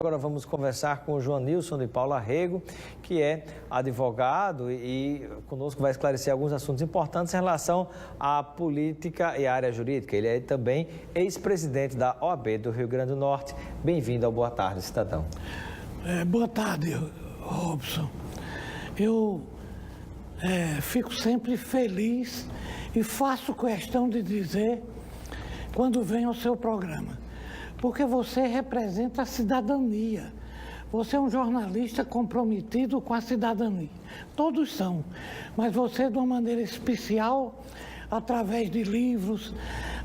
Agora vamos conversar com o Joanilson de Paula Rego, que é advogado e conosco vai esclarecer alguns assuntos importantes em relação à política e à área jurídica. Ele é também ex-presidente da OAB do Rio Grande do Norte. Bem-vindo ao Boa Tarde, cidadão. Boa tarde, Robson. Eu fico sempre feliz e faço questão de dizer quando venho ao seu programa, porque você representa a cidadania. Você é um jornalista comprometido com a cidadania. Todos são, mas você de uma maneira especial, através de livros,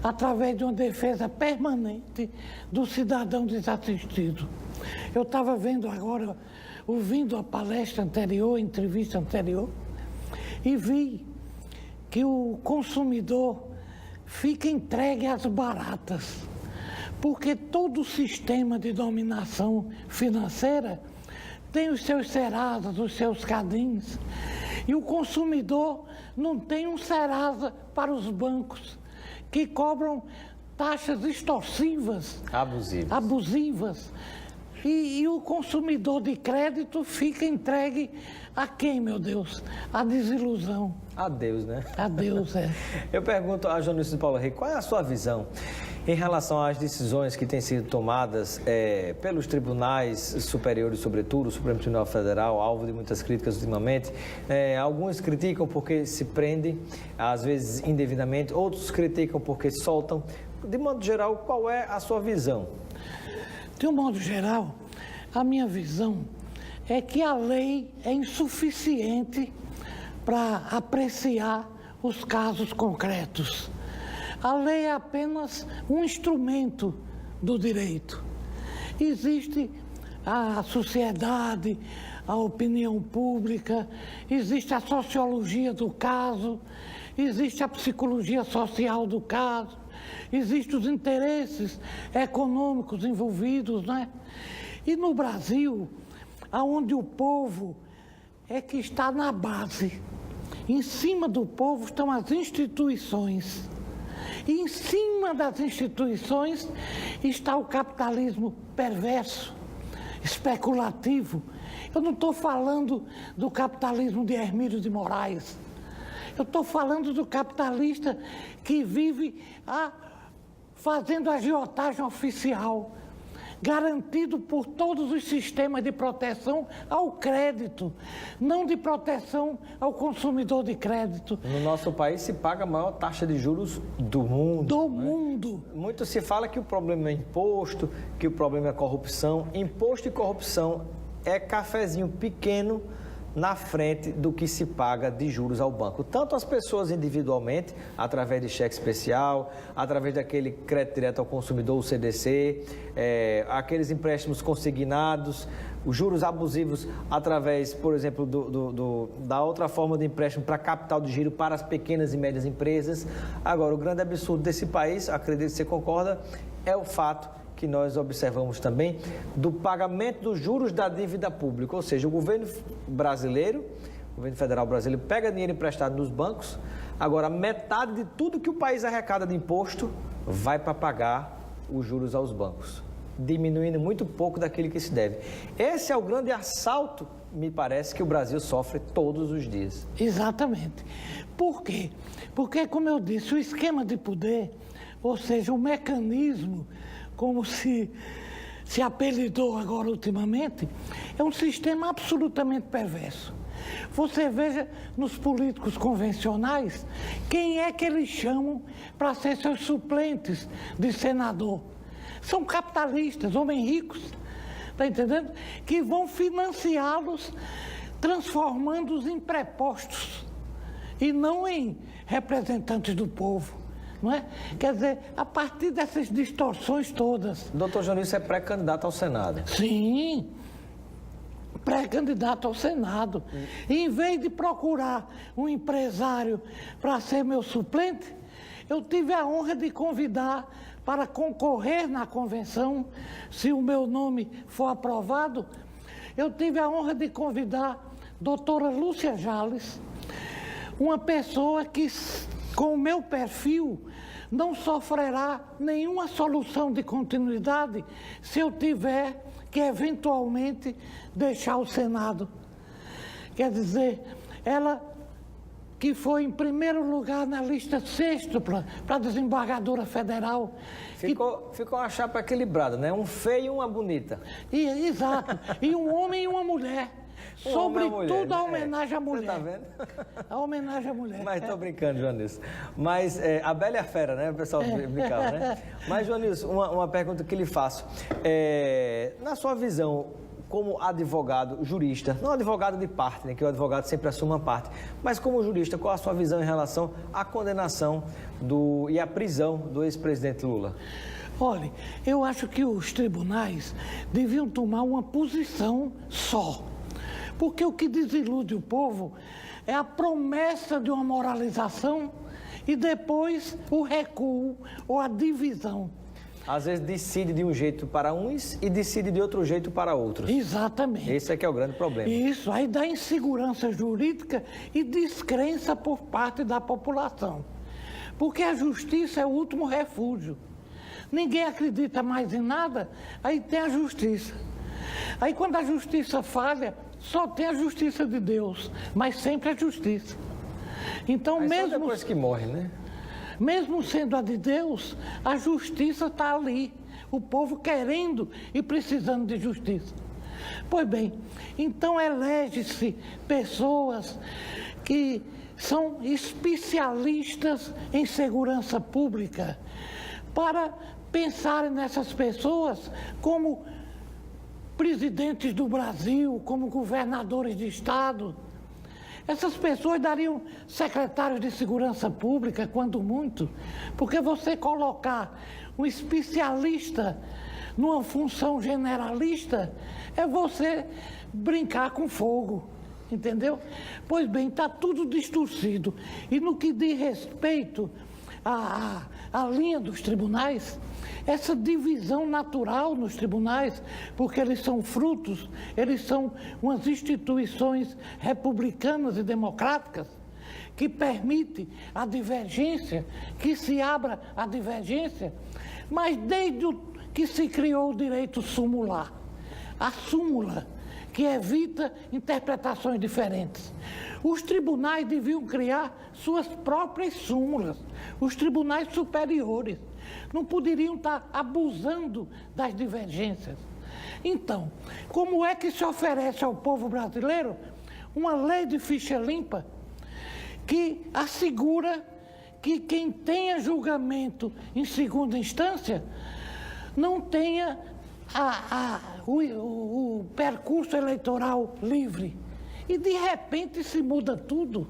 através de uma defesa permanente do cidadão desassistido. Eu estava vendo agora, ouvindo a palestra anterior, a entrevista anterior, e vi que o consumidor fica entregue às baratas, porque todo o sistema de dominação financeira tem os seus Serasas, os seus Cadins, e o consumidor não tem um Serasa para os bancos, que cobram taxas extorsivas, abusivas. E o consumidor de crédito fica entregue a quem, meu Deus? A desilusão. A Deus, né? A Deus, é. Eu pergunto a Joanilson de Paula Rego, qual é a sua visão em relação às decisões que têm sido tomadas pelos tribunais superiores, sobretudo, o Supremo Tribunal Federal, alvo de muitas críticas ultimamente. Alguns criticam porque se prendem, às vezes indevidamente, outros criticam porque soltam. De modo geral, qual é a sua visão? De um modo geral, a minha visão é que a lei é insuficiente para apreciar os casos concretos. A lei é apenas um instrumento do direito. Existe a sociedade, a opinião pública, existe a sociologia do caso, existe a psicologia social do caso, existem os interesses econômicos envolvidos, né? E no Brasil, onde o povo é que está na base, em cima do povo estão as instituições. E em cima das instituições está o capitalismo perverso, especulativo. Eu não estou falando do capitalismo de Hermílio de Moraes. Eu estou falando do capitalista que vive fazendo agiotagem oficial, garantido por todos os sistemas de proteção ao crédito, não de proteção ao consumidor de crédito. No nosso país se paga a maior taxa de juros do mundo. Do mundo. Muito se fala que o problema é imposto, que o problema é corrupção. Imposto e corrupção é cafezinho pequeno na frente do que se paga de juros ao banco. Tanto as pessoas individualmente, através de cheque especial, através daquele crédito direto ao consumidor, o CDC, aqueles empréstimos consignados, os juros abusivos através, por exemplo, da outra forma de empréstimo para capital de giro para as pequenas e médias empresas. Agora, o grande absurdo desse país, acredito que você concorda, é o fato que nós observamos também do pagamento dos juros da dívida pública, ou seja, o governo brasileiro, o governo federal brasileiro pega dinheiro emprestado nos bancos, agora metade de tudo que o país arrecada de imposto vai para pagar os juros aos bancos, diminuindo muito pouco daquilo que se deve. Esse é o grande assalto, me parece, que o Brasil sofre todos os dias. Exatamente. Por quê? Porque, como eu disse, o esquema de poder, ou seja, o mecanismo, como se apelidou agora ultimamente, é um sistema absolutamente perverso. Você veja nos políticos convencionais, quem é que eles chamam para ser seus suplentes de senador? São capitalistas, homens ricos, está entendendo? Que vão financiá-los, transformando-os em prepostos e não em representantes do povo. Não é? Quer dizer, a partir dessas distorções todas. Doutor Joanilson é pré-candidato ao Senado. Sim, pré-candidato ao Senado. E em vez de procurar um empresário para ser meu suplente, eu tive a honra de convidar para concorrer na convenção, se o meu nome for aprovado, eu tive a honra de convidar doutora Lúcia Jales, uma pessoa que, com o meu perfil, não sofrerá nenhuma solução de continuidade se eu tiver que eventualmente deixar o Senado. Quer dizer, ela que foi em primeiro lugar na lista sextupla para desembargadora federal. Ficou uma chapa equilibrada, né? Um feio e uma bonita. Exato. E um homem e uma mulher. Sobretudo a homenagem à mulher. Você tá vendo? A homenagem à mulher. Mas tô brincando, Joanilson. Mas a Bela é a fera, né? O pessoal brincava, né? Mas, Joanilson, uma pergunta que lhe faço. Na sua visão, como advogado, jurista, não advogado de parte, né, que o advogado sempre assume uma parte, mas como jurista, qual a sua visão em relação à condenação e à prisão do ex-presidente Lula? Olha, eu acho que os tribunais deviam tomar uma posição só, porque o que desilude o povo é a promessa de uma moralização e depois o recuo ou a divisão. Às vezes decide de um jeito para uns e decide de outro jeito para outros. Exatamente. Esse é que é o grande problema. Isso, aí dá insegurança jurídica e descrença por parte da população. Porque a justiça é o último refúgio. Ninguém acredita mais em nada, aí tem a justiça. Aí quando a justiça falha, só tem a justiça de Deus, mas sempre a justiça. Então, mas mesmo só depois que morre, né? Mesmo sendo a de Deus, a justiça está ali. O povo querendo e precisando de justiça. Pois bem, então elege-se pessoas que são especialistas em segurança pública para pensarem nessas pessoas como presidentes do Brasil, como governadores de estado. Essas pessoas dariam secretários de segurança pública, quando muito, porque você colocar um especialista numa função generalista é você brincar com fogo, entendeu? Pois bem, está tudo distorcido. E no que diz respeito à linha dos tribunais, essa divisão natural nos tribunais, porque eles são frutos, eles são umas instituições republicanas e democráticas que permitem a divergência, que se abra a divergência, mas desde que se criou o direito sumular, a súmula, que evita interpretações diferentes. Os tribunais deviam criar suas próprias súmulas, os tribunais superiores. Não poderiam estar abusando das divergências. Então, como é que se oferece ao povo brasileiro uma lei de ficha limpa que assegura que quem tenha julgamento em segunda instância não tenha o percurso eleitoral livre? E de repente se muda tudo,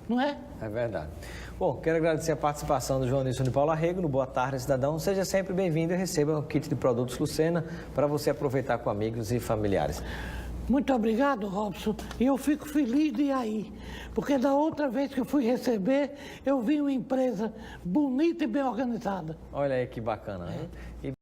não é? É verdade. Bom, quero agradecer a participação do Joanilson de Paula Rego no Boa Tarde, Cidadão. Seja sempre bem-vindo e receba o kit de produtos Lucena para você aproveitar com amigos e familiares. Muito obrigado, Robson. E eu fico feliz de ir aí, porque da outra vez que eu fui receber, eu vi uma empresa bonita e bem organizada. Olha aí que bacana, né?